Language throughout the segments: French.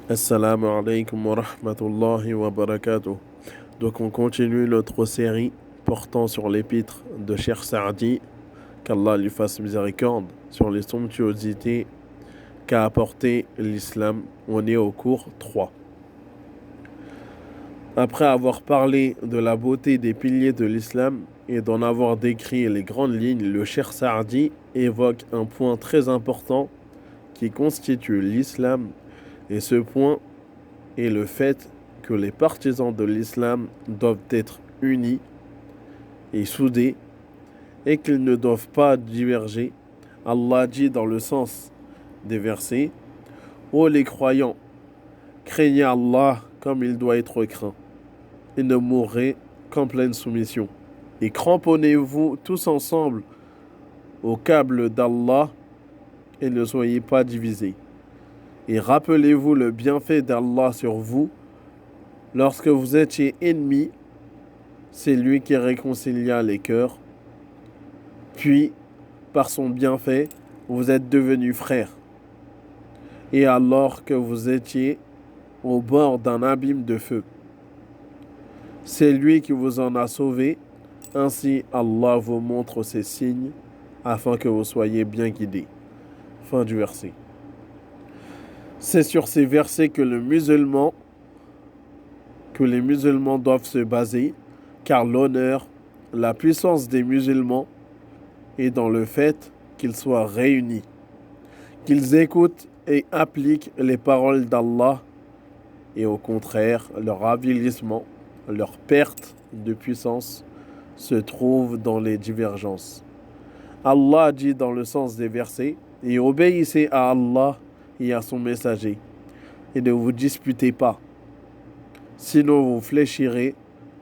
Assalamu alaikum wa rahmatullahi wa barakatuh. Donc on continue notre série portant sur l'épître de Cheikh Saadi, qu'Allah lui fasse miséricorde, sur les somptuosités qu'a apporté l'islam. On est au cours 3. Après avoir parlé de la beauté des piliers de l'islam et d'en avoir décrit les grandes lignes, le Cheikh Saadi évoque un point très important qui constitue l'islam, et ce point est le fait que les partisans de l'islam doivent être unis et soudés et qu'ils ne doivent pas diverger. Allah dit dans le sens des versets: Ô les croyants, craignez Allah comme il doit être craint et ne mourrez qu'en pleine soumission. Et cramponnez-vous tous ensemble au câble d'Allah et ne soyez pas divisés. Et rappelez-vous le bienfait d'Allah sur vous. Lorsque vous étiez ennemis, c'est lui qui réconcilia les cœurs. Puis, par son bienfait, vous êtes devenus frères. Et alors que vous étiez au bord d'un abîme de feu, c'est lui qui vous en a sauvés. Ainsi, Allah vous montre ses signes afin que vous soyez bien guidés. Fin du verset. C'est sur ces versets que les musulmans doivent se baser, car l'honneur, la puissance des musulmans est dans le fait qu'ils soient réunis, qu'ils écoutent et appliquent les paroles d'Allah, et au contraire, leur avilissement, leur perte de puissance se trouve dans les divergences. Allah dit dans le sens des versets: et obéissez à Allah et à son messager, et ne vous disputez pas, sinon vous fléchirez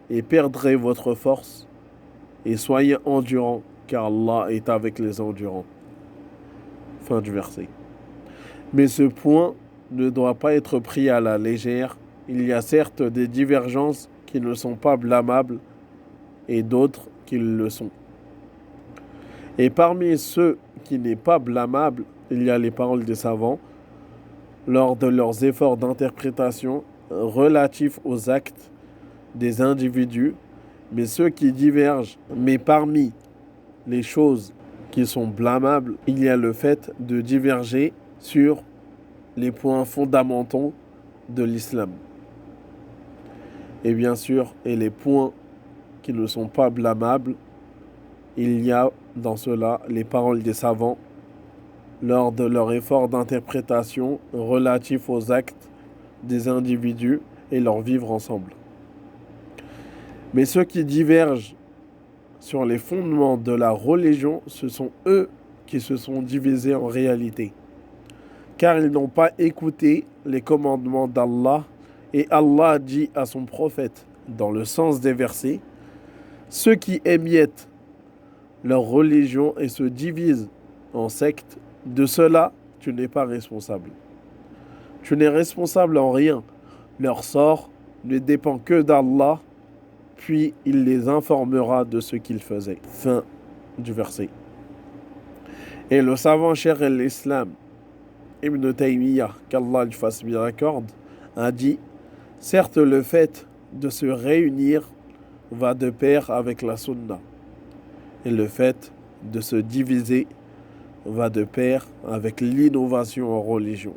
et perdrez votre force, et soyez endurants, car Allah est avec les endurants. Fin du verset. Mais ce point ne doit pas être pris à la légère. Il y a certes des divergences qui ne sont pas blâmables et d'autres qui le sont. Et parmi ceux qui n'est pas blâmable, il y a les paroles des savants lors de leurs efforts d'interprétation relatifs aux actes des individus, mais ceux qui divergent. Mais parmi les choses qui sont blâmables, il y a le fait de diverger sur les points fondamentaux de l'islam. Et bien sûr, et les points qui ne sont pas blâmables, il y a dans cela les paroles des savants lors de leur effort d'interprétation relatif aux actes des individus et leur vivre ensemble. Mais ceux qui divergent sur les fondements de la religion, ce sont eux qui se sont divisés en réalité, car ils n'ont pas écouté les commandements d'Allah, et Allah dit à son prophète, dans le sens des versets: ceux qui émiettent leur religion et se divisent en sectes, de cela tu n'es pas responsable. Tu n'es responsable en rien. Leur sort ne dépend que d'Allah, puis il les informera de ce qu'ils faisaient. Fin du verset. Et le savant Cheikh l'Islam Ibn Taymiyyah, qu'Allah lui fasse miséricorde, a dit: certes, le fait de se réunir va de pair avec la sunna, et le fait de se diviser va de pair avec l'innovation en religion.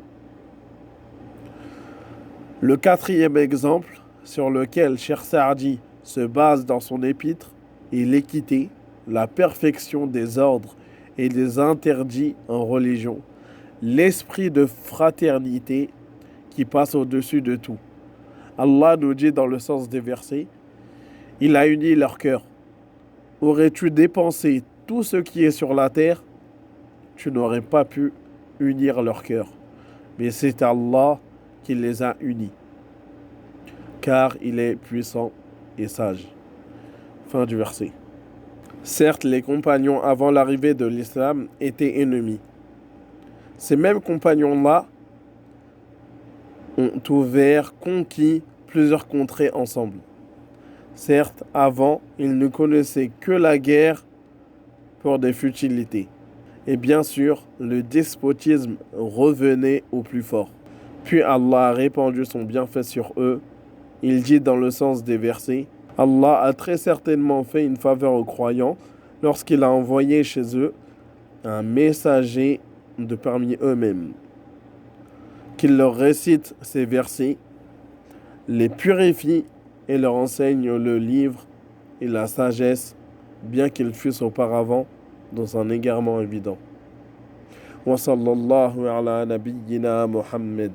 Le quatrième exemple sur lequel Cheikh Saadi se base dans son épître est l'équité, la perfection des ordres et des interdits en religion, l'esprit de fraternité qui passe au-dessus de tout. Allah nous dit dans le sens des versets: il a uni leur cœur. Aurais-tu dépensé tout ce qui est sur la terre, tu n'aurais pas pu unir leur cœur. Mais c'est Allah qui les a unis, car il est puissant et sage. Fin du verset. Certes, les compagnons avant l'arrivée de l'islam étaient ennemis. Ces mêmes compagnons-là ont conquis plusieurs contrées ensemble. Certes, avant, ils ne connaissaient que la guerre pour des futilités. Et bien sûr, le despotisme revenait au plus fort. Puis Allah a répandu son bienfait sur eux. Il dit dans le sens des versets, Allah a très certainement fait une faveur aux croyants lorsqu'il a envoyé chez eux un messager de parmi eux-mêmes, qu'il leur récite ces versets, les purifie et leur enseigne le livre et la sagesse, bien qu'ils fussent auparavant dans un égarement évident. Wa sallallahu ala nabiyyina Muhammad.